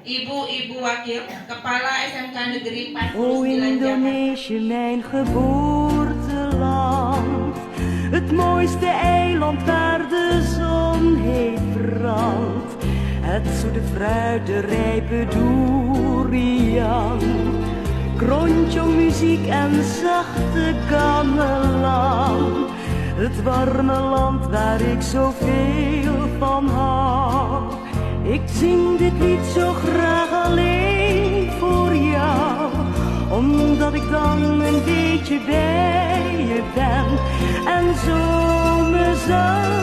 Ibu Wakil, Kepala SMK Negeri 49 O Indonesië, mijn geboorteland, het mooiste eiland waar de zon heet brandt. Het zoete fruit, de rijpe durian, krontjong muziek en zachte gamelan. Het warme land waar ik zoveel van hou. Ik zing dit lied zo graag alleen voor jou, omdat ik dan een beetje bij je ben en zo mezelf